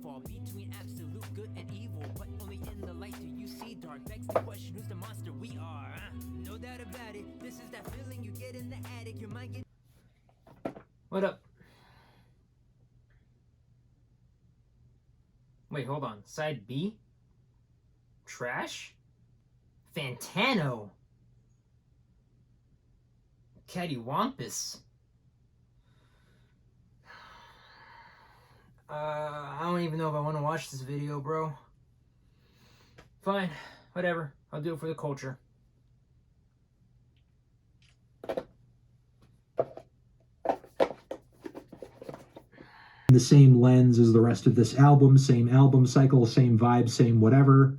fall between absolute good and evil, but only in the light do you see dark. Begs the question, who's the monster we are? No doubt about it, this is that feeling you get in the attic. Your mind get... What up? Wait, hold on. Side B? Trash? Fantano? Cattywampus? I don't even know if I want to watch this video, bro. Fine, whatever. I'll do it for the culture. The same lens as the rest of this album, same album cycle, same vibe, same whatever.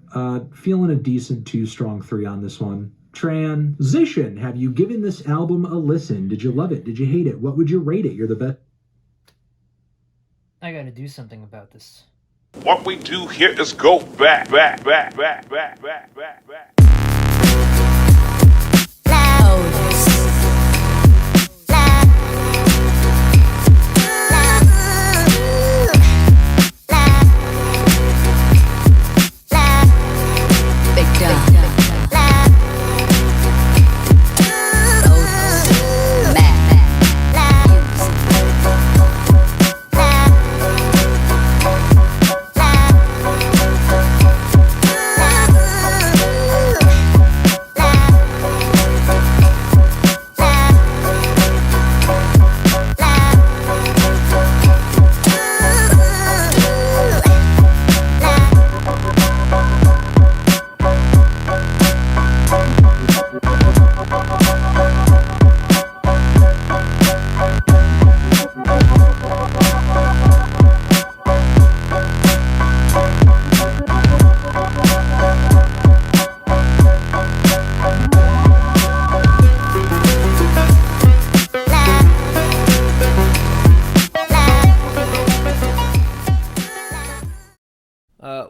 Feeling a decent 2 strong 3 on this one. Transition. Have you given this album a listen? Did you love it? Did you hate it? What would you rate it? You're the best. I gotta do something about this. What we do here is go back.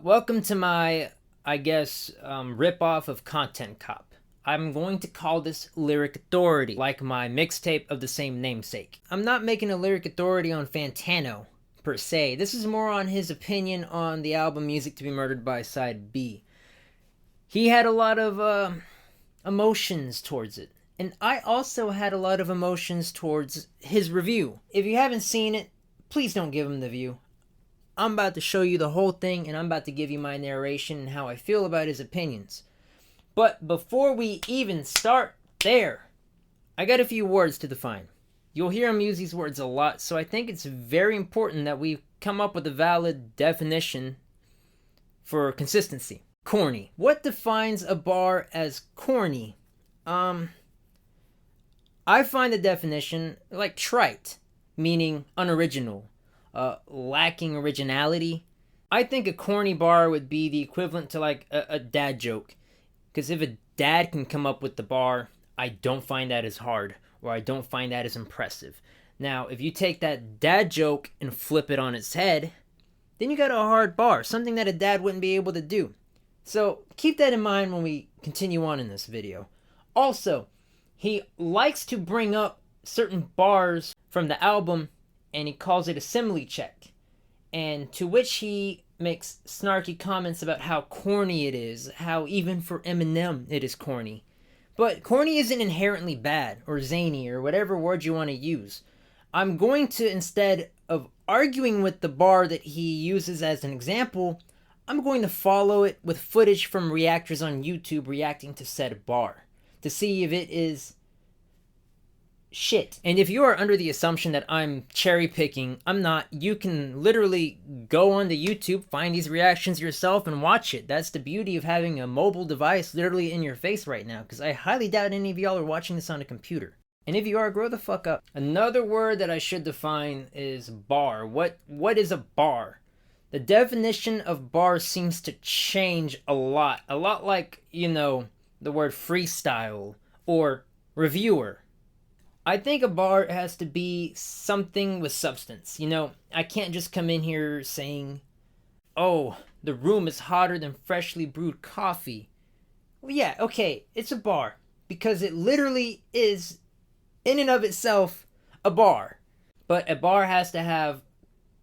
Welcome to my, I guess, rip-off of Content Cop. I'm going to call this Lyric Authority, like my mixtape of the same namesake. I'm not making a Lyric Authority on Fantano, per se. This is more on his opinion on the album Music to be Murdered by Side B. He had a lot of emotions towards it. And I also had a lot of emotions towards his review. If you haven't seen it, please don't give him the view. I'm about to show you the whole thing, and I'm about to give you my narration and how I feel about his opinions. But before we even start there, I got a few words to define. You'll hear him use these words a lot, so I think it's very important that we come up with a valid definition for consistency. Corny. What defines a bar as corny? I find the definition like trite, meaning unoriginal. Lacking originality. I think a corny bar would be the equivalent to like a dad joke. Because if a dad can come up with the bar, I don't find that as hard, or I don't find that as impressive. Now, if you take that dad joke and flip it on its head, then you got a hard bar, something that a dad wouldn't be able to do. So keep that in mind when we continue on in this video. Also, he likes to bring up certain bars from the album, and he calls it a simile check, and to which he makes snarky comments about how corny it is, how even for Eminem it is corny. But corny isn't inherently bad, or zany, or whatever word you want to use. I'm going to, instead of arguing with the bar that he uses as an example, I'm going to follow it with footage from reactors on YouTube reacting to said bar, to see if it is shit. And if you are under the assumption that I'm cherry picking, I'm not. You can literally go onto YouTube, find these reactions yourself, and watch it. That's the beauty of having a mobile device literally in your face right now, because I highly doubt any of y'all are watching this on a computer. And if you are, grow the fuck up. Another word that I should define is bar. What is a bar? The definition of bar seems to change a lot. A lot like, you know, the word freestyle or reviewer. I think a bar has to be something with substance. You know, I can't just come in here saying, oh, the room is hotter than freshly brewed coffee. Well, yeah, okay, it's a bar. Because it literally is, in and of itself, a bar. But a bar has to have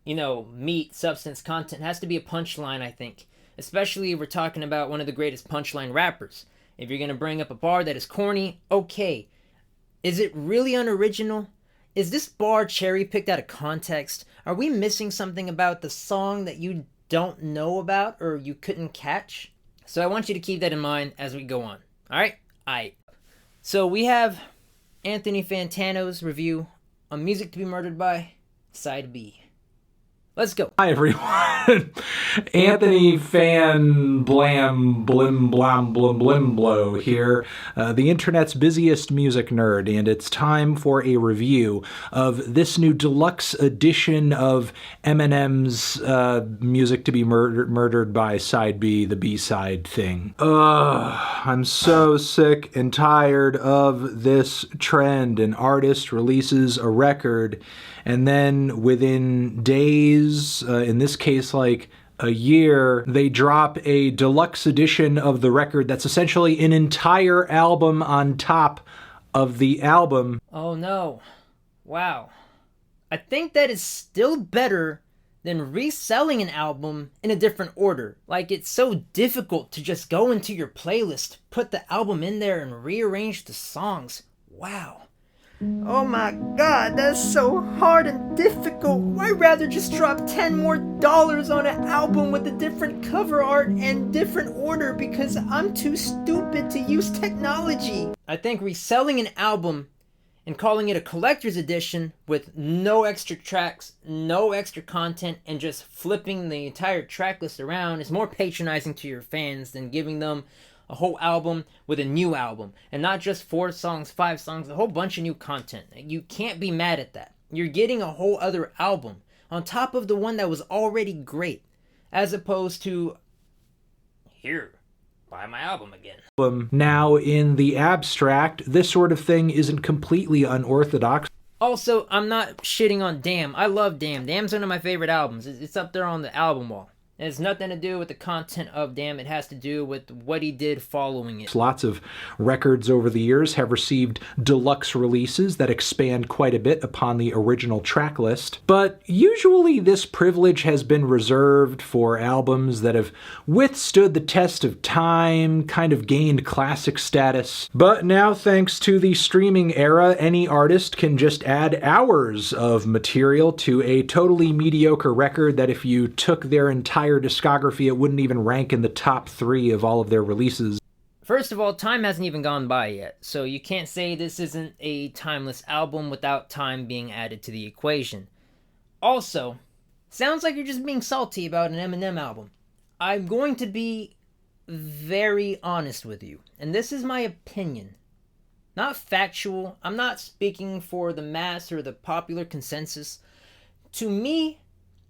meat, substance, content. It has to be a punchline, I think. Especially if we're talking about one of the greatest punchline rappers. If you're going to bring up a bar that is corny, okay. Is it really unoriginal? Is this bar cherry-picked out of context? Are we missing something about the song that you don't know about or you couldn't catch? So I want you to keep that in mind as we go on. Alright? Aight. So we have Anthony Fantano's review on Music to be Murdered By, Side B. Let's go. Hi, everyone. Anthony Fan Blam Blim Blam Blim Blim Blow here, the internet's busiest music nerd, and it's time for a review of this new deluxe edition of Eminem's Music to be Murdered By Side B, the B-side thing. I'm so sick and tired of this trend. An artist releases a record, and then within days, in this case like a year, they drop a deluxe edition of the record that's essentially an entire album on top of the album. Oh no. Wow. I think that is still better than reselling an album in a different order. Like, it's so difficult to just go into your playlist, put the album in there, and rearrange the songs. Wow. Oh my god, that's so hard and difficult. I'd rather just drop $10 more on an album with a different cover art and different order because I'm too stupid to use technology. I think reselling an album and calling it a collector's edition with no extra tracks, no extra content, and just flipping the entire track list around is more patronizing to your fans than giving them a whole album with a new album. And not just 4 songs, 5 songs, a whole bunch of new content. You can't be mad at that. You're getting a whole other album on top of the one that was already great. As opposed to, here, buy my album again. Now, in the abstract, this sort of thing isn't completely unorthodox. Also, I'm not shitting on Damn. I love Damn. Damn's one of my favorite albums. It's up there on the album wall. It has nothing to do with the content of Damn. It has to do with what he did following it. Lots of records over the years have received deluxe releases that expand quite a bit upon the original track list, but usually this privilege has been reserved for albums that have withstood the test of time, kind of gained classic status. But now, thanks to the streaming era, any artist can just add hours of material to a totally mediocre record that if you took their entire discography, it wouldn't even rank in the top 3 of all of their releases. First of all, time hasn't even gone by yet, so you can't say this isn't a timeless album without time being added to the equation. Also, sounds like you're just being salty about an Eminem album. I'm going to be very honest with you, and this is my opinion. Not factual. I'm not speaking for the mass or the popular consensus. To me,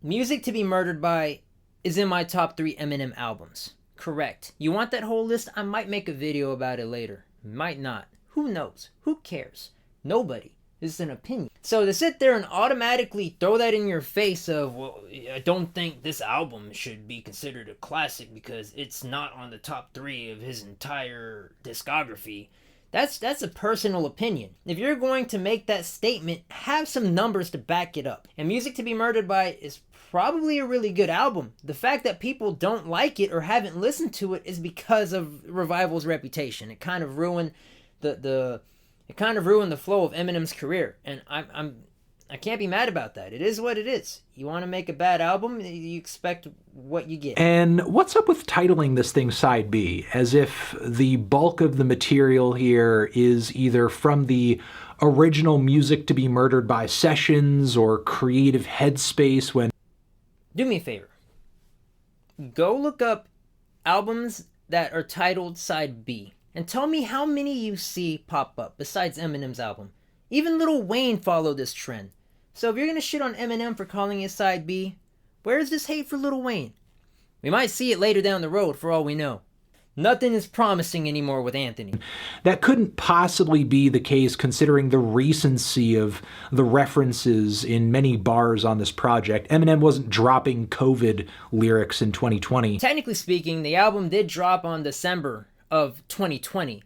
Music to be Murdered By is in my top 3 Eminem albums. Correct. You want that whole list? I might make a video about it later. Might not. Who knows? Who cares? Nobody. This is an opinion. So to sit there and automatically throw that in your face of, well, I don't think this album should be considered a classic because it's not on the top 3 of his entire discography, that's a personal opinion. If you're going to make that statement, have some numbers to back it up. And Music to be Murdered By is probably a really good album. The fact that people don't like it or haven't listened to it is because of Revival's reputation. It kind of ruined the flow of Eminem's career, and I can't be mad about that. It is what it is. You want to make a bad album, you expect what you get. And what's up with titling this thing Side B, as if the bulk of the material here is either from the original Music to be Murdered By sessions or creative headspace when... Do me a favor. Go look up albums that are titled Side B and tell me how many you see pop up besides Eminem's album. Even Lil Wayne followed this trend. So if you're gonna shit on Eminem for calling it Side B, where is this hate for Lil Wayne? We might see it later down the road for all we know. Nothing is promising anymore with Anthony. That couldn't possibly be the case considering the recency of the references in many bars on this project. Eminem wasn't dropping COVID lyrics in 2020. Technically speaking, the album did drop on December of 2020.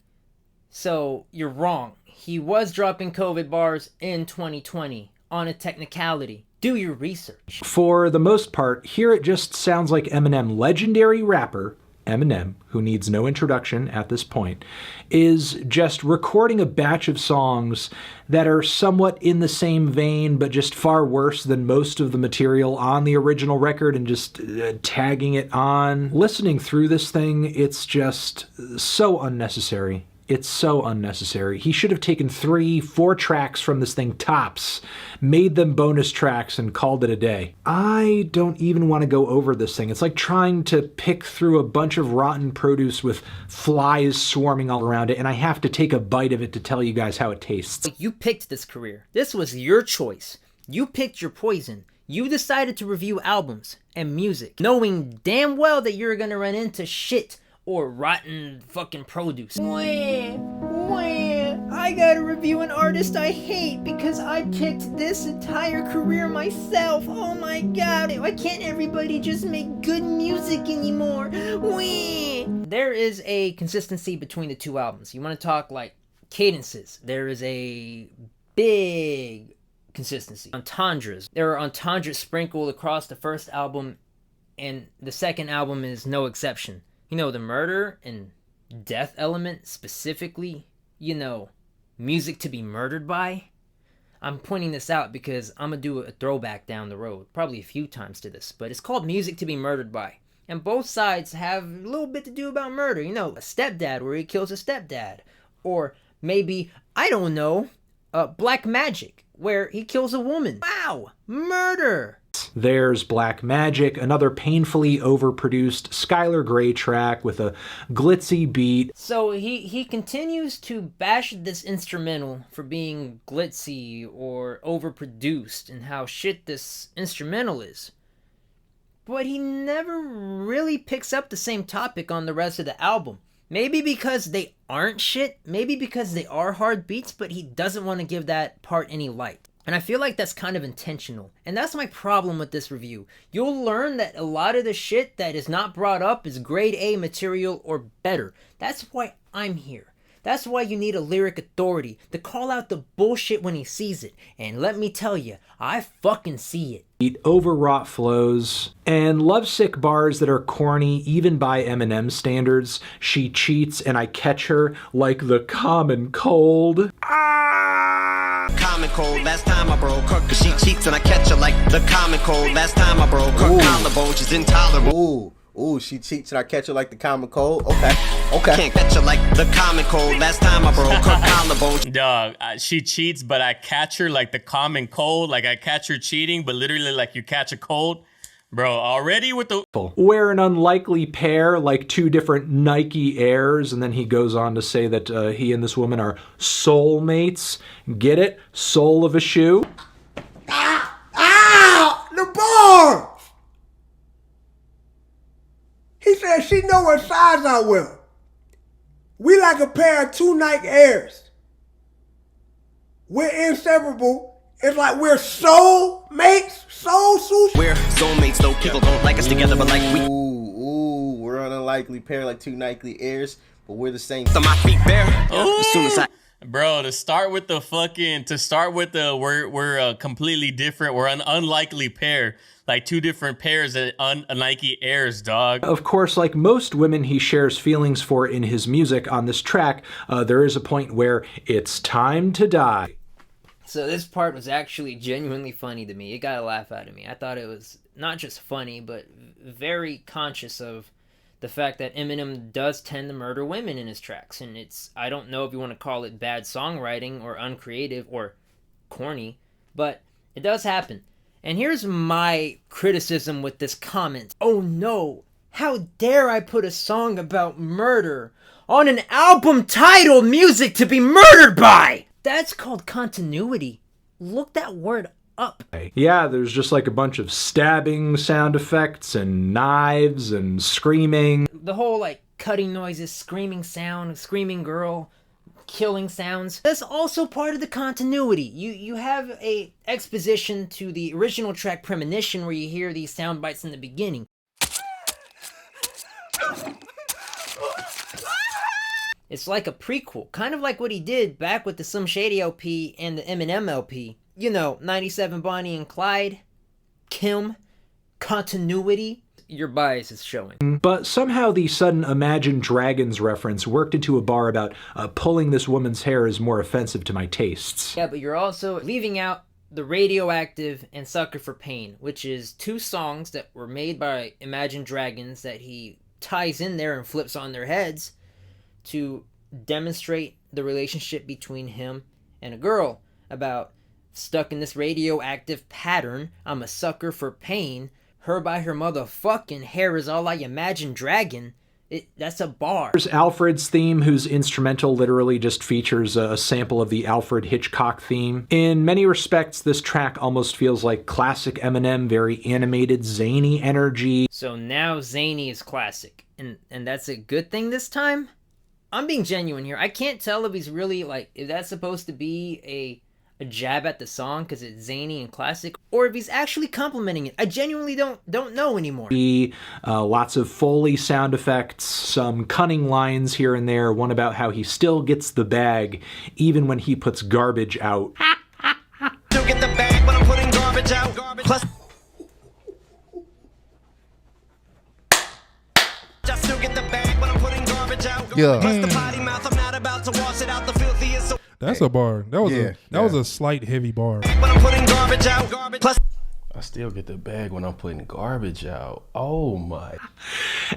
So you're wrong. He was dropping COVID bars in 2020 on a technicality. Do your research. For the most part, here it just sounds like Eminem, legendary rapper Eminem, who needs no introduction at this point, is just recording a batch of songs that are somewhat in the same vein, but just far worse than most of the material on the original record, and just tagging it on. Listening through this thing, it's just so unnecessary. It's so unnecessary. He should have taken 3-4 tracks from this thing tops, made them bonus tracks, and called it a day. I don't even want to go over this thing. It's like trying to pick through a bunch of rotten produce with flies swarming all around it, and I have to take a bite of it to tell you guys how it tastes. You picked this career. This was your choice. You picked your poison. You decided to review albums and music, knowing damn well that you're gonna run into shit or rotten fucking produce. I gotta review an artist I hate because I picked this entire career myself. Oh my god, why can't everybody just make good music anymore? There is a consistency between the two albums. You want to talk like cadences. There is a big consistency. Entendres. There are entendres sprinkled across the first album, and the second album is no exception. You know, the murder and death element specifically, you know, music to be murdered by. I'm pointing this out because I'm going to do a throwback down the road, probably a few times to this, but it's called Music to be Murdered By. And both sides have a little bit to do about murder. You know, a stepdad where he kills a stepdad. Or maybe, I don't know, Black Magic where he kills a woman. Wow, murder! There's Black Magic, another painfully overproduced Skylar Grey track with a glitzy beat. So he continues to bash this instrumental for being glitzy or overproduced and how shit this instrumental is. But he never really picks up the same topic on the rest of the album. Maybe because they aren't shit, maybe because they are hard beats, but he doesn't want to give that part any light. And I feel like that's kind of intentional. And that's my problem with this review. You'll learn that a lot of the shit that is not brought up is grade A material or better. That's why I'm here. That's why you need a lyric authority to call out the bullshit when he sees it. And let me tell you, I fucking see it. Overwrought flows, and lovesick bars that are corny even by Eminem standards. She cheats and I catch her like the common cold. Common cold, last time I broke her, cause she cheats and I catch her like the common cold. Last time I broke her collarbone, she's intolerable. Ooh, she cheats and I catch her like the common cold. Okay. Can't catch her like the common cold. Last time I broke her collarbone. Dog, she cheats, but I catch her like the common cold. Like I catch her cheating, but literally like you catch a cold. Bro, already with the... We're an unlikely pair, like two different Nike Airs, and then he goes on to say that he and this woman are soulmates. Get it? Soul of a shoe. Ow! The bar! He said she know what size I wear. We like a pair of two Nike Airs. We're inseparable. It's like we're soulmates, soul sushi. We're soulmates, though people don't like us together, but like we. Ooh, we're an unlikely pair, like two Nike Airs, but we're the same. So my feet bare. As soon as I. Bro, we're completely different. We're an unlikely pair. Like two different pairs of Nike Airs, dog. Of course, like most women he shares feelings for in his music on this track, there is a point where it's time to die. So this part was actually genuinely funny to me. It got a laugh out of me. I thought it was not just funny, but very conscious of the fact that Eminem does tend to murder women in his tracks. And it's, I don't know if you want to call it bad songwriting or uncreative or corny, but it does happen. And here's my criticism with this comment. Oh no, how dare I put a song about murder on an album titled Music to be Murdered By? That's called continuity. Look that word up. Yeah, there's just like a bunch of stabbing sound effects and knives and screaming. The whole like cutting noises, screaming sound, screaming girl, killing sounds. That's also part of the continuity. You have a exposition to the original track Premonition where you hear these sound bites in the beginning. It's like a prequel, kind of like what he did back with the Slim Shady LP and the Eminem LP. You know, 97 Bonnie and Clyde. Kim, continuity. Your bias is showing. But somehow the sudden Imagine Dragons reference worked into a bar about pulling this woman's hair is more offensive to my tastes. Yeah, but you're also leaving out the Radioactive and Sucker for Pain, which is 2 songs that were made by Imagine Dragons that he ties in there and flips on their heads to demonstrate the relationship between him and a girl about stuck in this radioactive pattern. I'm a sucker for pain. Her by her motherfucking hair is all I imagine dragon. That's a bar. There's Alfred's theme, whose instrumental literally just features a sample of the Alfred Hitchcock theme. In many respects, this track almost feels like classic Eminem, very animated, zany energy. So now zany is classic, and that's a good thing this time? I'm being genuine here. I can't tell if he's really, like, if that's supposed to be a jab at the song because it's zany and classic, or if he's actually complimenting it. I genuinely don't know anymore. Lots of Foley sound effects, some cunning lines here and there, one about how he still gets the bag even when he puts garbage out. Still get the bag when I'm putting garbage out. Plus, just still get the bag when I'm putting garbage out. Yeah. Plus the potty mouth, I'm not about to wash it out. The filthiest. That's a bar. That was a slight heavy bar. When I'm putting garbage out. Plus, I still get the bag when I'm putting garbage out. Oh my.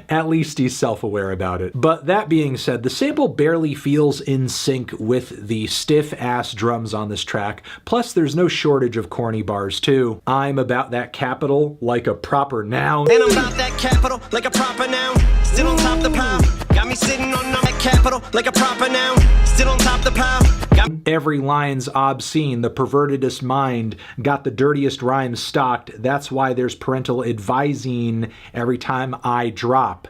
At least he's self-aware about it. But that being said, the sample barely feels in sync with the stiff-ass drums on this track. Plus, there's no shortage of corny bars, too. I'm about that capital like a proper noun. and I'm about that capital like a proper noun. Still on top of the pile. Got me sitting on that capital like a proper noun. Still on top of the pile. Every line's obscene, the pervertedest mind got the dirtiest rhymes stocked. That's why there's parental advising every time I drop.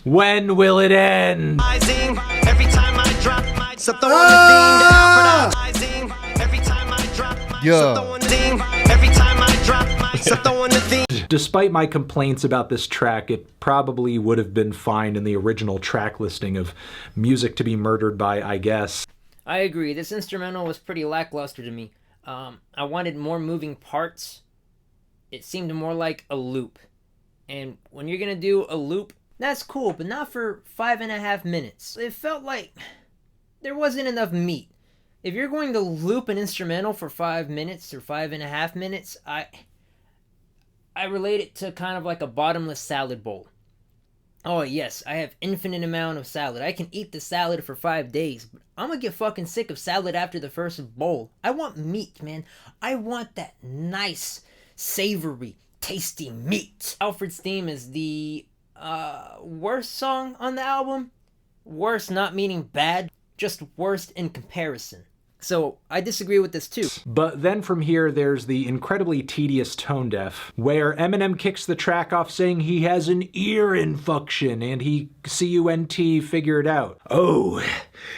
When will it end? Every time I drop my something on the theme. Every time I drop my every time I drop my something on the theme. Despite my complaints about this track, it probably would have been fine in the original track listing of music to be murdered by, I guess. I agree. This instrumental was pretty lackluster to me. I wanted more moving parts. It seemed more like a loop. And when you're going to do a loop, that's cool, but not for 5.5 minutes. It felt like there wasn't enough meat. If you're going to loop an instrumental for 5 minutes or 5.5 minutes, I relate it to kind of like a bottomless salad bowl. Oh yes, I have infinite amount of salad. I can eat the salad for 5 days, but I'm gonna get fucking sick of salad after the first bowl. I want meat, man. I want that nice, savory, tasty meat. Alfred's theme is the worst song on the album. Worst not meaning bad, just worst in comparison. So I disagree with this too. But then from here, there's the incredibly tedious tone deaf, where Eminem kicks the track off saying he has an ear infection and he C-U-N-T figure it out. Oh,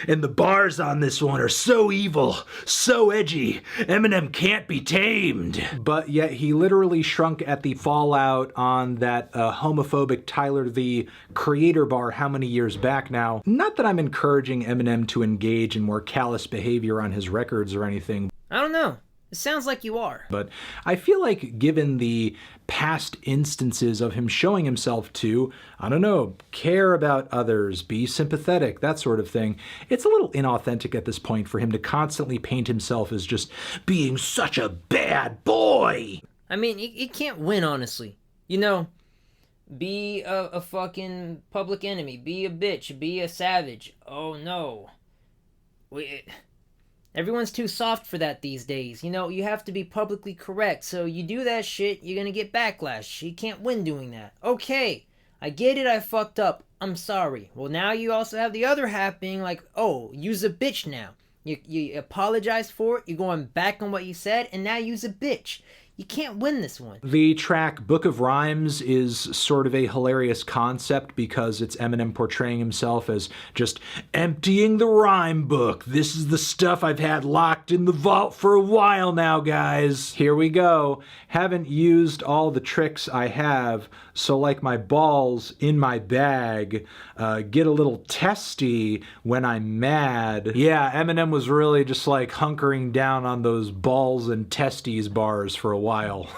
and the bars on this one are so evil, so edgy, Eminem can't be tamed. But yet he literally shrunk at the fallout on that homophobic Tyler the Creator bar how many years back now. Not that I'm encouraging Eminem to engage in more callous behavior on his records or anything. I don't know. It sounds like you are. But I feel like given the past instances of him showing himself to, I don't know, care about others, be sympathetic, that sort of thing, it's a little inauthentic at this point for him to constantly paint himself as just being such a bad boy. I mean, he can't win, honestly. You know, be a fucking public enemy, be a bitch, be a savage. Oh no. Everyone's too soft for that these days. You know, you have to be publicly correct. So you do that shit, you're gonna get backlash. You can't win doing that. Okay, I get it, I fucked up. I'm sorry. Well, now you also have the other half being like, oh, use a bitch now. You apologize for it, you're going back on what you said, and now use a bitch. You can't win this one. The track Book of Rhymes is sort of a hilarious concept because it's Eminem portraying himself as just emptying the rhyme book. This is the stuff I've had locked in the vault for a while now, guys. Here we go. Haven't used all the tricks I have, so like my balls in my bag, get a little testy when I'm mad. Yeah, Eminem was really just like hunkering down on those balls and testes bars for a while.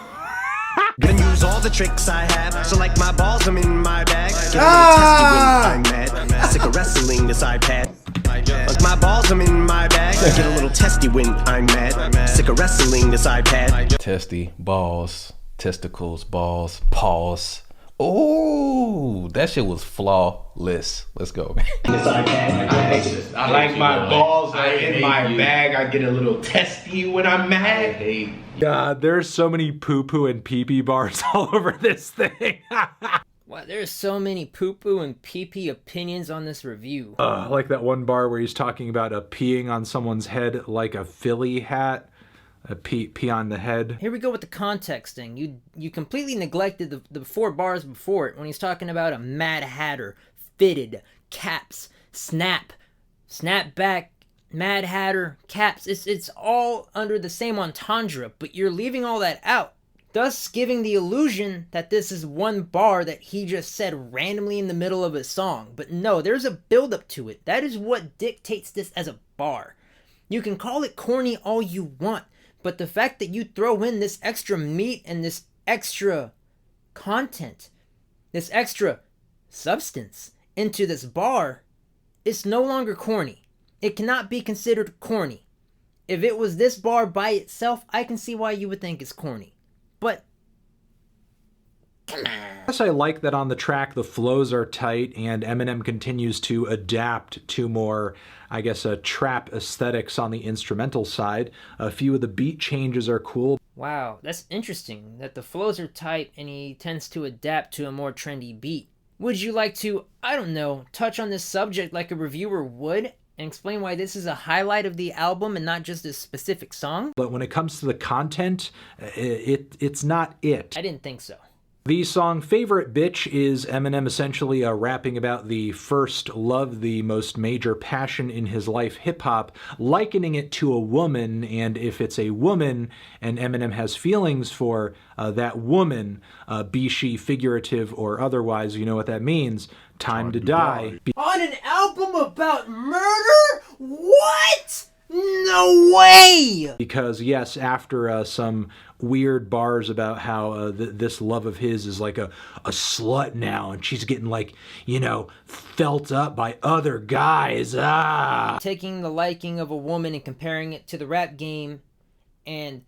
Gonna use all the tricks I have. So like my balls, I'm in my bag. Get a little testy when I'm mad. Sick of wrestling this iPad. Like my balls, I'm in my bag. Get a little testy when I'm mad. Sick of wrestling this iPad. Testy, balls, testicles, balls, paws. Oh, that shit was flawless. Let's go, man. I like my balls are in my bag. I get a little testy when I'm mad. God, there's so many poo-poo and pee-pee bars all over this thing. Wow, there's so many poo-poo and pee-pee opinions on this review. Like that one bar where he's talking about peeing on someone's head like a Philly hat. A pee on the head. Here we go with the context thing. You completely neglected the 4 bars before it when he's talking about a Mad Hatter, fitted, caps, snapback, Mad Hatter, caps. It's all under the same entendre, but you're leaving all that out, thus giving the illusion that this is one bar that he just said randomly in the middle of a song. But no, there's a build-up to it. That is what dictates this as a bar. You can call it corny all you want, but the fact that you throw in this extra meat and this extra content, this extra substance into this bar, it's no longer corny. It cannot be considered corny. If it was this bar by itself, I can see why you would think it's corny. But come on. I guess I like that on the track the flows are tight and Eminem continues to adapt to more, I guess, trap aesthetics on the instrumental side. A few of the beat changes are cool. Wow, that's interesting that the flows are tight and he tends to adapt to a more trendy beat. Would you like to, I don't know, touch on this subject like a reviewer would and explain why this is a highlight of the album and not just a specific song? But when it comes to the content, it's not it. I didn't think so. The song Favorite Bitch is Eminem essentially rapping about the first love, the most major passion in his life, hip-hop, likening it to a woman, and if it's a woman and Eminem has feelings for that woman, be she figurative or otherwise, you know what that means, time to die. On an album about murder? What? No way! Because yes, after some weird bars about how this love of his is like a slut now and she's getting like, you know, felt up by other guys. Taking the liking of a woman and comparing it to the rap game and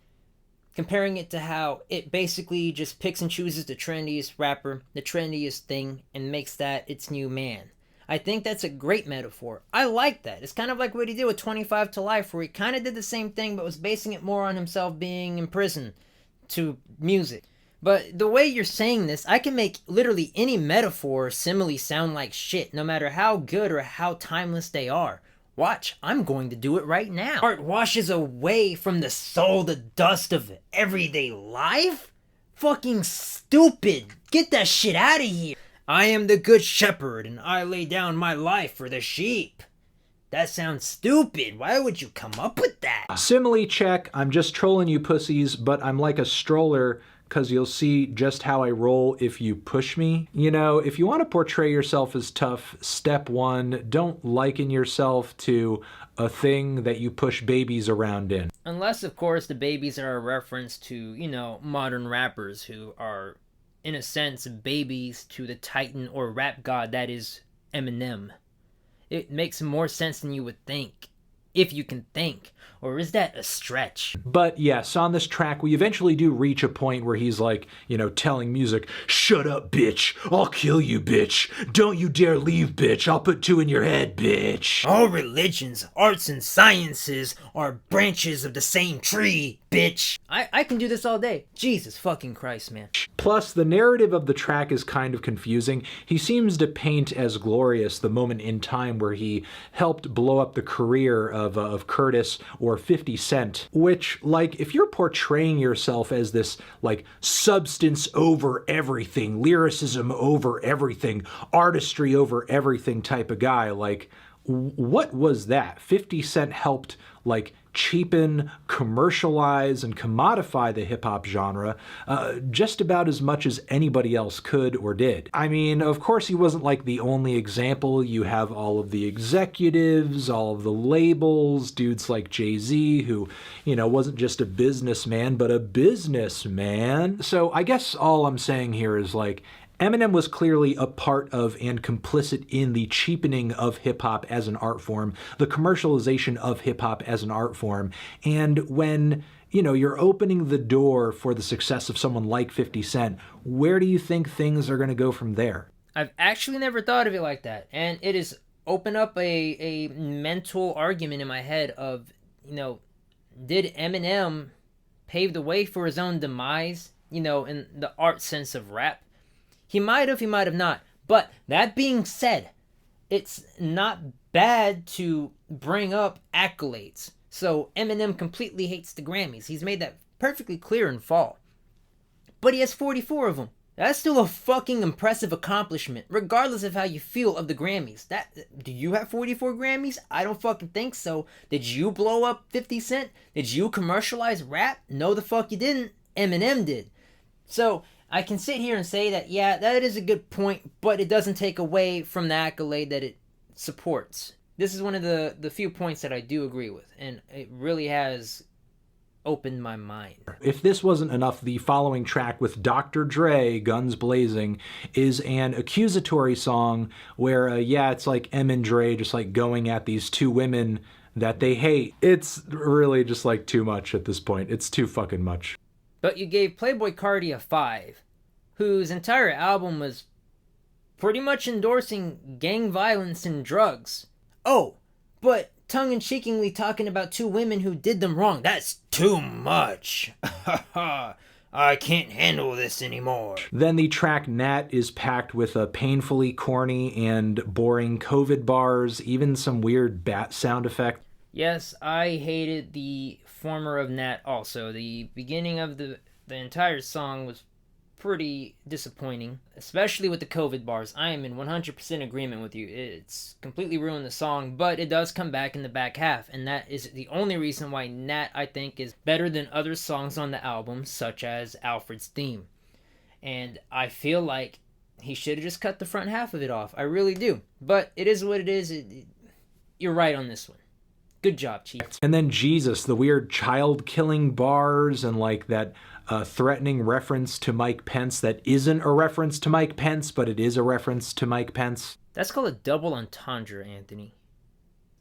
comparing it to how it basically just picks and chooses the trendiest rapper, the trendiest thing, and makes that its new man. I think that's a great metaphor. I like that. It's kind of like what he did with 25 to Life, where he kind of did the same thing, but was basing it more on himself being in prison to music. But the way you're saying this, I can make literally any metaphor or simile sound like shit, no matter how good or how timeless they are. Watch, I'm going to do it right now. Art washes away from the soul the dust of everyday life? Fucking stupid. Get that shit out of here. I am the good shepherd, and I lay down my life for the sheep. That sounds stupid. Why would you come up with that? Simile check. I'm just trolling you pussies, but I'm like a stroller, because you'll see just how I roll if you push me. You know, if you want to portray yourself as tough, step 1, don't liken yourself to a thing that you push babies around in. Unless, of course, the babies are a reference to, you know, modern rappers who are, in a sense, babies to the titan or rap god that is Eminem. It makes more sense than you would think, if you can think. Or is that a stretch? But yes, on this track, we eventually do reach a point where he's like, you know, telling music, shut up, bitch. I'll kill you, bitch. Don't you dare leave, bitch. I'll put 2 in your head, bitch. All religions, arts, and sciences are branches of the same tree, bitch. I can do this all day. Jesus fucking Christ, man. Plus, the narrative of the track is kind of confusing. He seems to paint as glorious the moment in time where he helped blow up the career of Curtis or 50 Cent, which, like, if you're portraying yourself as this, like, substance over everything, lyricism over everything, artistry over everything type of guy, like, what was that? 50 Cent helped, like, cheapen, commercialize, and commodify the hip-hop genre just about as much as anybody else could or did. I mean, of course he wasn't like the only example. You have all of the executives, all of the labels, dudes like Jay-Z, who, you know, wasn't just a businessman, but a businessman. So I guess all I'm saying here is, like, Eminem was clearly a part of and complicit in the cheapening of hip-hop as an art form, the commercialization of hip-hop as an art form. And when, you know, you're opening the door for the success of someone like 50 Cent, where do you think things are going to go from there? I've actually never thought of it like that. And it has opened up a mental argument in my head of, you know, did Eminem pave the way for his own demise, you know, in the art sense of rap? He might have not. But that being said, it's not bad to bring up accolades. So Eminem completely hates the Grammys. He's made that perfectly clear in Fall. But he has 44 of them. That's still a fucking impressive accomplishment, regardless of how you feel of the Grammys. Do you have 44 Grammys? I don't fucking think so. Did you blow up 50 Cent? Did you commercialize rap? No, the fuck you didn't. Eminem did. So I can sit here and say that, yeah, that is a good point, but it doesn't take away from the accolade that it supports. This is one of the few points that I do agree with, and it really has opened my mind. If this wasn't enough, the following track with Dr. Dre, Guns Blazing, is an accusatory song where, yeah, it's like Em and Dre just like going at these two women that they hate. It's really just like too much at this point. It's too fucking much. But you gave Playboi Carti a 5, whose entire album was pretty much endorsing gang violence and drugs. Oh, but tongue-in-cheekingly talking about two women who did them wrong. That's too much. I can't handle this anymore. Then the track Nat is packed with a painfully corny and boring COVID bars, even some weird bat sound effect. Yes, I hated the former of Nat also. The beginning of the entire song was pretty disappointing, especially with the COVID bars. I am in 100% agreement with you. It's completely ruined the song, but it does come back in the back half, and that is the only reason why Nat, I think, is better than other songs on the album, such as Alfred's Theme. And I feel like he should have just cut the front half of it off. I really do. But it is what it is. You're right on this one. Good job, Chief. And then Jesus, the weird child-killing bars and like that threatening reference to Mike Pence that isn't a reference to Mike Pence, but it is a reference to Mike Pence. That's called a double entendre, Anthony.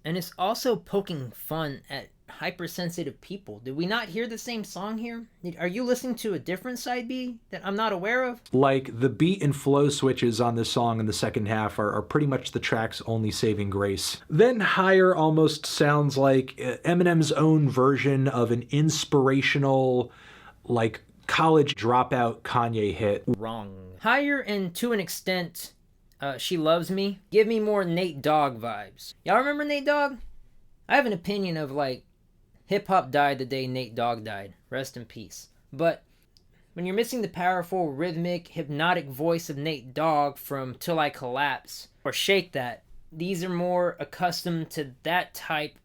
And it's also poking fun at hypersensitive people. Did we not hear the same song here? Are you listening to a different side B that I'm not aware of? Like, the beat and flow switches on this song in the second half are pretty much the track's only saving grace. Then Higher almost sounds like Eminem's own version of an inspirational, like, college dropout Kanye hit. Wrong. Higher, and to an extent, She Loves Me, give me more Nate Dogg vibes. Y'all remember Nate Dogg? I have an opinion of, like, hip-hop died the day Nate Dogg died. Rest in peace. But when you're missing the powerful, rhythmic, hypnotic voice of Nate Dogg from Till I Collapse or Shake That, these are more accustomed to that type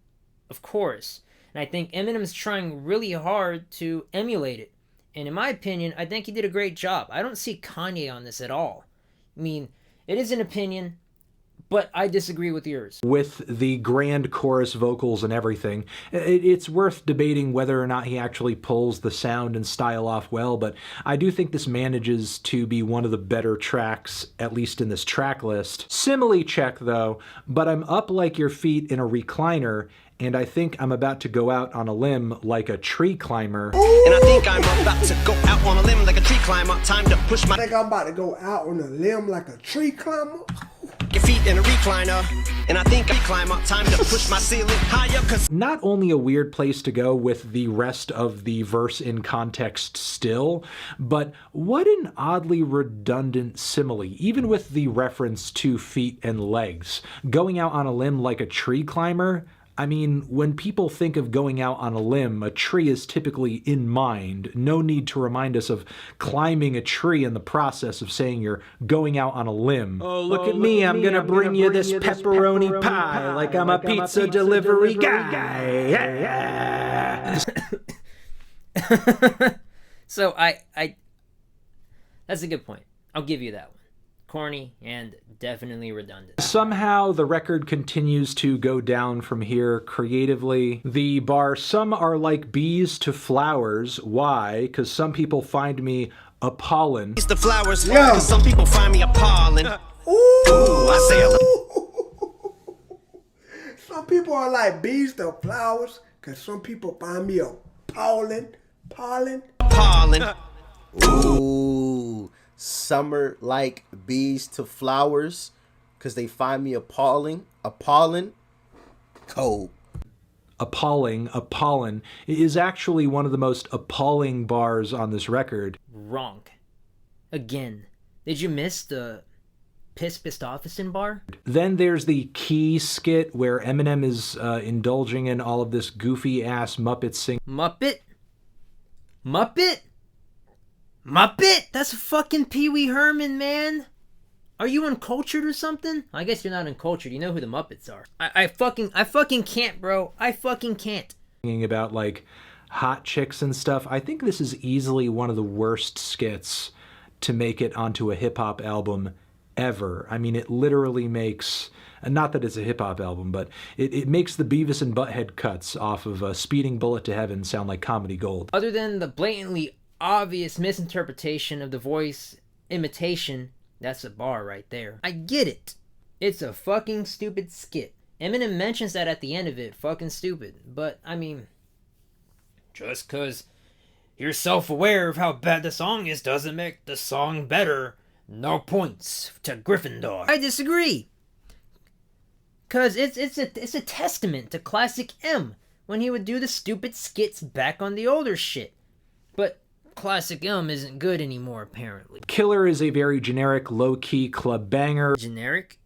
of chorus. And I think Eminem's trying really hard to emulate it. And in my opinion, I think he did a great job. I don't see Kanye on this at all. I mean, it is an opinion, but I disagree with yours. With the grand chorus vocals and everything, it's worth debating whether or not he actually pulls the sound and style off well, but I do think this manages to be one of the better tracks, at least in this track list. Simile check though, but I'm up like your feet in a recliner, and I think I'm about to go out on a limb like a tree climber. And I think I'm about to go out on a limb like a tree climber. Time to push my... I think I'm about to go out on a limb like a tree climber. Your feet in a recliner. And I think I climb up. Time to push my ceiling higher. Cause... Not only a weird place to go with the rest of the verse in context still, but what an oddly redundant simile, even with the reference to feet and legs. Going out on a limb like a tree climber, I mean, when people think of going out on a limb, a tree is typically in mind. No need to remind us of climbing a tree in the process of saying you're going out on a limb. Oh, look at me, I'm gonna bring you this pepperoni pie like I'm a pizza delivery guy. So I that's a good point. I'll give you that one. Corny and definitely redundant. Somehow the record continues to go down from here creatively. The bar, some are like bees to flowers. Why? Because some people find me appalling. It's the flowers, because some people find me appalling. Ooh, I say some people are like bees to flowers, because some people find me appalling. Pollen. Ooh. Summer like bees to flowers because they find me appalling. Cold. Appalling is actually one of the most appalling bars on this record. Wrong. Again. Did you miss the Pissed Officin bar? Then there's the Key skit where Eminem is indulging in all of this goofy ass Muppet sing. Muppet? That's fucking Pee Wee Herman, man. Are you uncultured or something? I guess you're not uncultured. You know who the Muppets are. I fucking can't, bro. I fucking can't. About like hot chicks and stuff. I think this is easily one of the worst skits to make it onto a hip hop album ever. I mean, it literally makes, not that it's a hip hop album, but it makes the Beavis and Butthead cuts off of Speeding Bullet to Heaven sound like comedy gold. Other than the blatantly obvious misinterpretation of the voice imitation, that's a bar right there. I get it. It's a fucking stupid skit. Eminem mentions that at the end of it, fucking stupid. But, I mean, just cause you're self-aware of how bad the song is doesn't make the song better. No points to Gryffindor. I disagree. Cause it's a testament to classic M when he would do the stupid skits back on the older shit. But classic M isn't good anymore, apparently. Killer is a very generic, low-key club banger. Generic?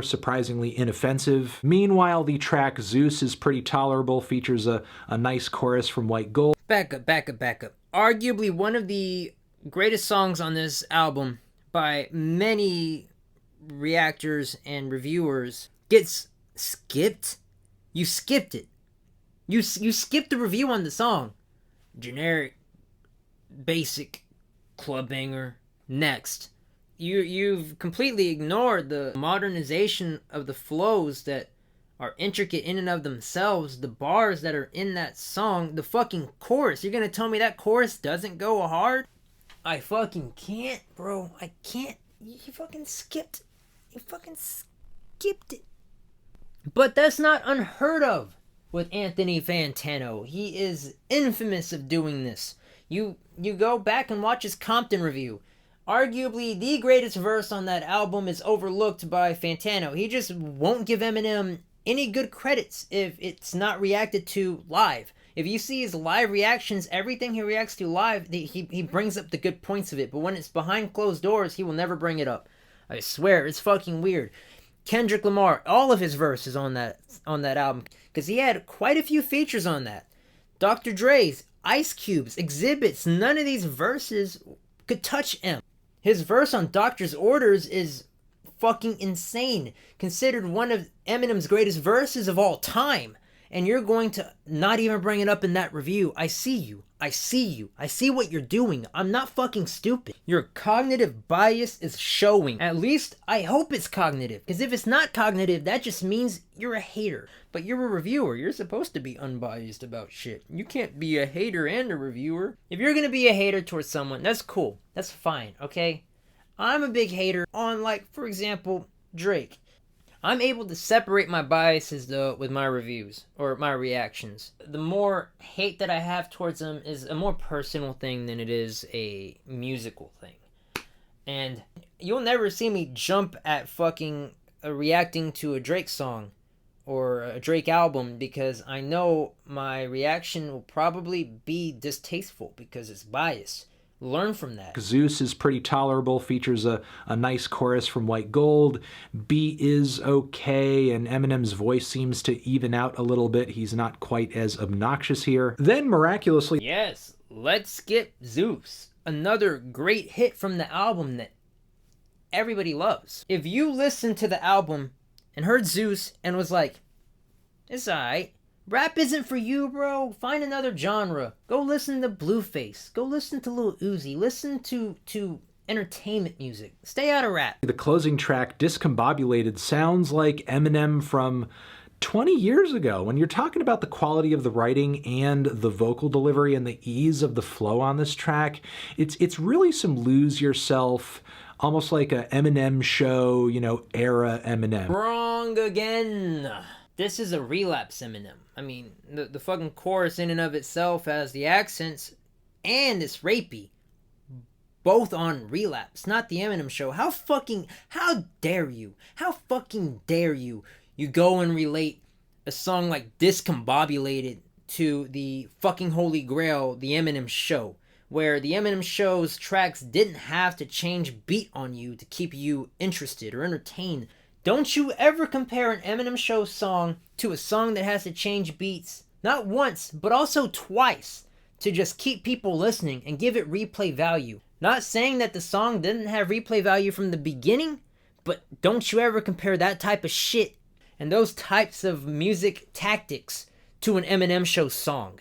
Surprisingly inoffensive. Meanwhile, the track Zeus is pretty tolerable, features a nice chorus from White Gold. Back up. Arguably one of the greatest songs on this album by many reactors and reviewers gets skipped. You skipped it. You skipped the review on the song. Generic, basic, club banger. Next. You've completely ignored the modernization of the flows that are intricate in and of themselves, the bars that are in that song, the fucking chorus. You're gonna tell me that chorus doesn't go hard? I fucking can't, bro. I can't. You fucking skipped. You fucking skipped it. But that's not unheard of with Anthony Fantano. He is infamous of doing this. You go back and watch his Compton review. Arguably, the greatest verse on that album is overlooked by Fantano. He just won't give Eminem any good credits if it's not reacted to live. If you see his live reactions, everything he reacts to live, he brings up the good points of it. But when it's behind closed doors, he will never bring it up. I swear, it's fucking weird. Kendrick Lamar, all of his verses on that album, because he had quite a few features on that. Dr. Dre's, Ice Cube's, Exhibits, none of these verses could touch M. His verse on Doctor's Orders is fucking insane, considered one of Eminem's greatest verses of all time. And you're going to not even bring it up in that review. I see you. I see what you're doing. I'm not fucking stupid. Your cognitive bias is showing. At least I hope it's cognitive. Because if it's not cognitive, that just means you're a hater. But you're a reviewer. You're supposed to be unbiased about shit. You can't be a hater and a reviewer. If you're going to be a hater towards someone, that's cool. That's fine, okay? I'm a big hater on, like, for example, Drake. I'm able to separate my biases, though, with my reviews, or my reactions. The more hate that I have towards them is a more personal thing than it is a musical thing. And you'll never see me jump at fucking reacting to a Drake song or a Drake album, because I know my reaction will probably be distasteful because it's biased. learn from that. Zeus is pretty tolerable, features a nice chorus from White Gold. Beat is okay, and Eminem's voice seems to even out a little bit. He's not quite as obnoxious here. Then, miraculously... Yes, let's skip Zeus. Another great hit from the album that everybody loves. If you listened to the album and heard Zeus and was like, it's alright, rap isn't for you, bro, find another genre. Go listen to Blueface. Go listen to Lil Uzi. Listen to entertainment music. Stay out of rap. The closing track, Discombobulated, sounds like Eminem from 20 years ago. When you're talking about the quality of the writing and the vocal delivery and the ease of the flow on this track, it's really some Lose Yourself, almost like a Eminem show, you know, era Eminem. Wrong again. This is a relapse Eminem. I mean, the fucking chorus in and of itself has the accents and it's rapey. Both on relapse, not the Eminem show. How dare you? How fucking dare you? You go and relate a song like Discombobulated to the fucking Holy Grail, the Eminem show, where the Eminem show's tracks didn't have to change beat on you to keep you interested or entertained. Don't you ever compare an Eminem show song to a song that has to change beats, not once, but also twice, to just keep people listening and give it replay value. Not saying that the song didn't have replay value from the beginning, but don't you ever compare that type of shit and those types of music tactics to an Eminem show song.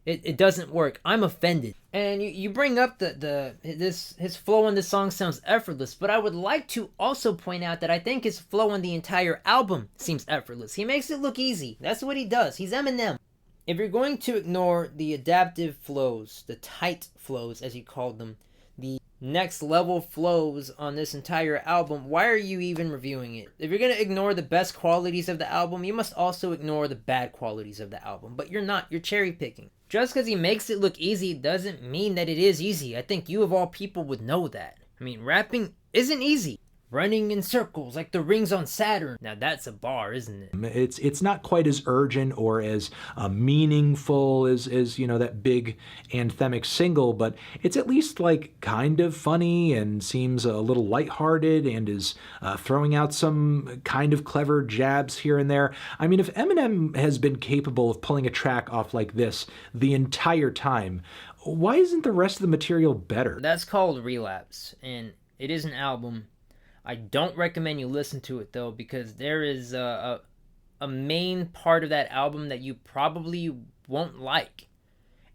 It doesn't work. I'm offended. And you bring up his flow on this song sounds effortless, but I would like to also point out that I think his flow on the entire album seems effortless. He makes it look easy. That's what he does. He's Eminem. If you're going to ignore the adaptive flows, the tight flows as you called them, the next level flows on this entire album, why are you even reviewing it? If you're going to ignore the best qualities of the album, you must also ignore the bad qualities of the album. But you're not. You're cherry picking. Just because he makes it look easy doesn't mean that it is easy. I think you of all people would know that. I mean, rapping isn't easy. Running in circles like the rings on Saturn. Now that's a bar, isn't it? It's not quite as urgent or as meaningful as you know, that big anthemic single, but it's at least like kind of funny and seems a little lighthearted and is throwing out some kind of clever jabs here and there. I mean, if Eminem has been capable of pulling a track off like this the entire time, why isn't the rest of the material better? That's called Relapse, and it is an album. I don't recommend you listen to it, though, because there is a main part of that album that you probably won't like,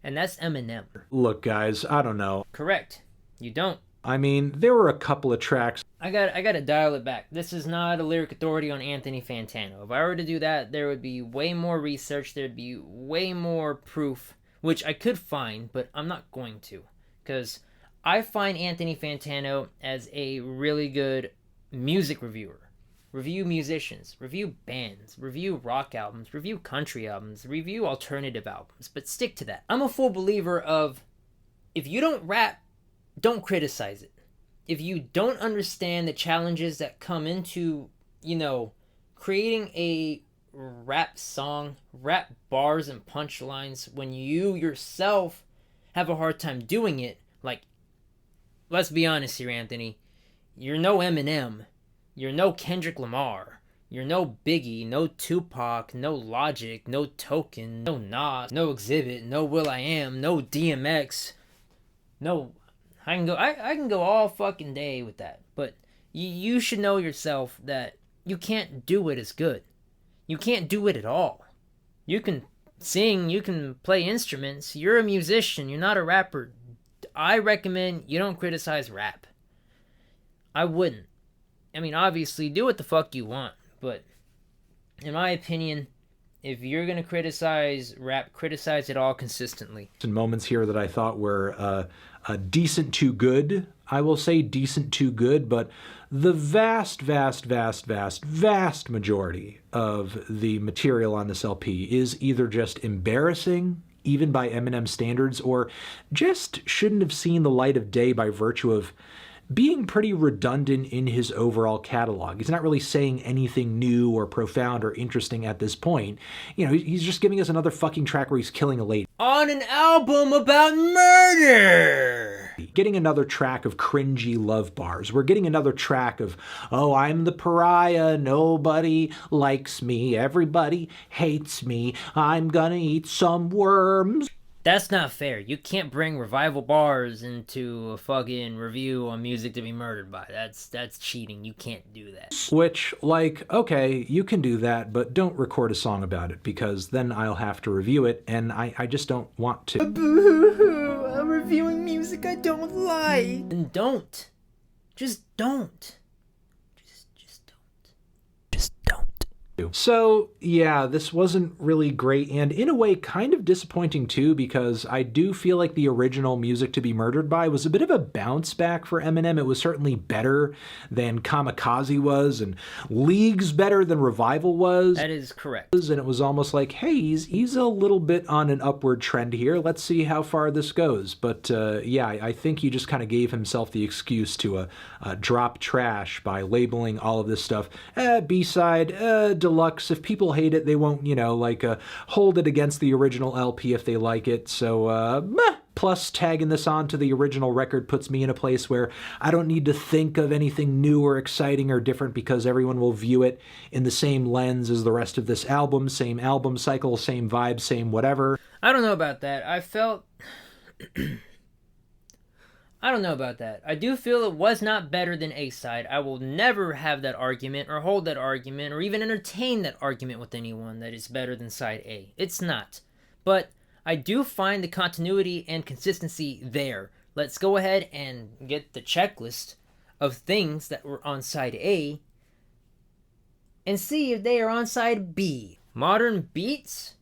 and that's Eminem. Look, guys, I don't know. Correct. You don't. I mean, there were a couple of tracks. I gotta dial it back. This is not a lyric authority on Anthony Fantano. If I were to do that, there would be way more research, there'd be way more proof, which I could find, but I'm not going to, because I find Anthony Fantano as a really good music reviewer. Review musicians, review bands, review rock albums, review country albums, review alternative albums, but stick to that. I'm a full believer of, if you don't rap, don't criticize it. If you don't understand the challenges that come into, you know, creating a rap song, rap bars and punchlines, when you yourself have a hard time doing it, like, let's be honest here, Anthony. You're no Eminem. You're no Kendrick Lamar. You're no Biggie, no Tupac, no Logic, no Token, no Nas, no Exhibit, no will.i.am, no DMX. No, I can go all fucking day with that. But you should know yourself that you can't do it as good. You can't do it at all. You can sing, you can play instruments. You're a musician, you're not a rapper. I recommend you don't criticize rap. I wouldn't. I mean, obviously, do what the fuck you want, but in my opinion, if you're gonna criticize rap, criticize it all consistently. Some moments here that I thought were decent to good. I will say decent to good, but the vast majority of the material on this LP is either just embarrassing, even by Eminem standards, or just shouldn't have seen the light of day by virtue of being pretty redundant in his overall catalog. He's not really saying anything new or profound or interesting at this point. You know, he's just giving us another fucking track where he's killing a lady. On an album about murder! Getting another track of cringy love bars. We're getting another track of, oh, I'm the pariah, nobody likes me, everybody hates me, I'm gonna eat some worms. That's not fair. You can't bring revival bars into a fucking review on music to be murdered by. That's cheating. You can't do that. Which, like, okay, you can do that, but don't record a song about it, because then I'll have to review it, and I just don't want to. Boo-hoo, I'm reviewing music I don't like. Then don't. Just don't. Just don't. Just don't. So, yeah, this wasn't really great, and in a way kind of disappointing too, because I do feel like the original Music to be Murdered by was a bit of a bounce back for Eminem. It was certainly better than Kamikaze was, and leagues better than Revival was. That is correct. And it was almost like, hey, he's a little bit on an upward trend here. Let's see how far this goes. But yeah, I think he just kind of gave himself the excuse to drop trash by labeling all of this stuff B-side, deluxe. If people hate it, they won't, hold it against the original LP if they like it. So, meh. Plus, tagging this on to the original record puts me in a place where I don't need to think of anything new or exciting or different, because everyone will view it in the same lens as the rest of this album. Same album cycle, same vibe, same whatever. I don't know about that. I don't know about that. I do feel it was not better than A-side. I will never have that argument or hold that argument or even entertain that argument with anyone that it's better than side A. It's not. But I do find the continuity and consistency there. Let's go ahead and get the checklist of things that were on side A and see if they are on side B. Modern beats?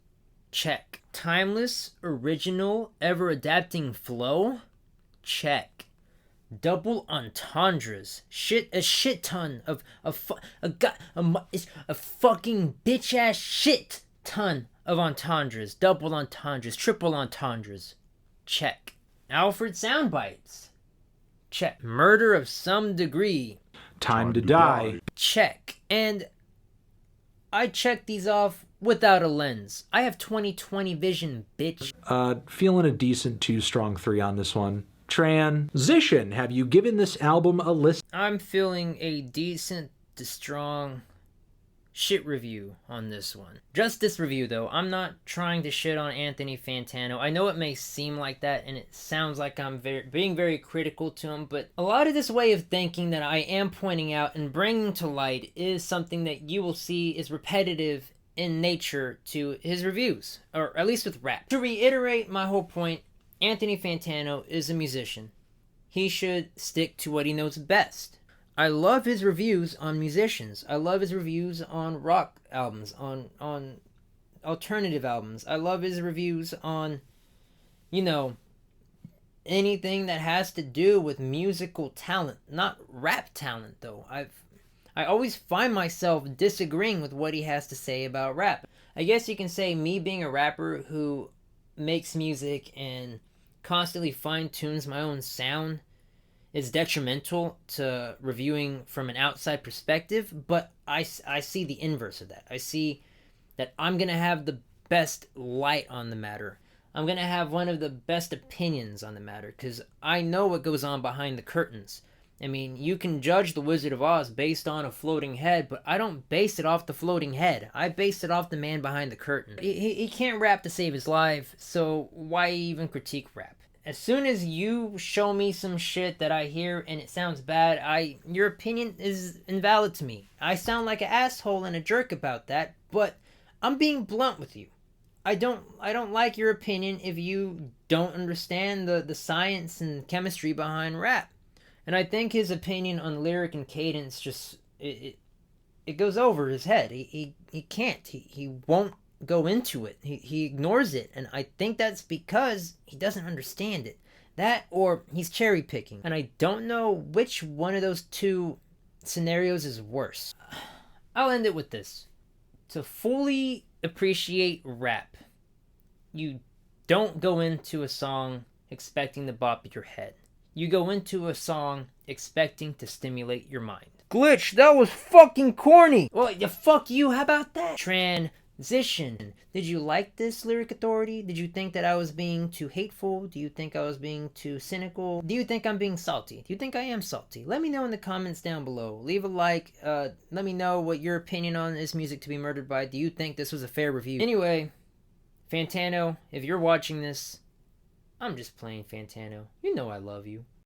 Check. Timeless, original, ever-adapting flow? Check. Double entendres. A shit ton of a fucking bitch ass shit ton of entendres. Double entendres, triple entendres. Check. Alfred soundbites. Check. Murder of some degree. Time to die. Check. And I check these off without a lens. I have 20/20 vision, bitch. Feeling a decent 2-strong 3 on this one. Transition. Have you given this album a listen? I'm feeling a decent to strong shit review on this one. Just this review, though. I'm not trying to shit on Anthony Fantano. I know it may seem like that, and it sounds like I'm being very critical to him, but a lot of this way of thinking that I am pointing out and bringing to light is something that you will see is repetitive in nature to his reviews, or at least with rap. To reiterate my whole point, Anthony Fantano is a musician. He should stick to what he knows best. I love his reviews on musicians. I love his reviews on rock albums, on alternative albums. I love his reviews on, anything that has to do with musical talent. Not rap talent, though. I always find myself disagreeing with what he has to say about rap. I guess you can say me being a rapper who makes music and constantly fine-tunes my own sound is detrimental to reviewing from an outside perspective, but I see the inverse of that. I see that I'm going to have the best light on the matter. I'm going to have one of the best opinions on the matter, because I know what goes on behind the curtains. I mean, you can judge The Wizard of Oz based on a floating head, but I don't base it off the floating head. I base it off the man behind the curtain. He can't rap to save his life, so why even critique rap? As soon as you show me some shit that I hear and it sounds bad, your opinion is invalid to me. I sound like an asshole and a jerk about that, but I'm being blunt with you. I don't like your opinion if you don't understand the science and chemistry behind rap. And I think his opinion on lyric and cadence just it goes over his head. He can't. He won't go into it. He ignores it, and I think that's because he doesn't understand it. That, or he's cherry picking, and I don't know which one of those two scenarios is worse. I'll end it with this: to fully appreciate rap, you don't go into a song expecting to bop your head. You go into a song expecting to stimulate your mind. Glytch, that was fucking corny! Well, fuck you, how about that? Zishin, did you like this lyric authority? Did you think that I was being too hateful? Do you think I was being too cynical? Do you think I'm being salty? Do you think I am salty? Let me know in the comments down below. Leave a like. Let me know what your opinion on this music to be murdered by. Do you think this was a fair review? Anyway, Fantano, if you're watching this, I'm just playing Fantano. You know I love you.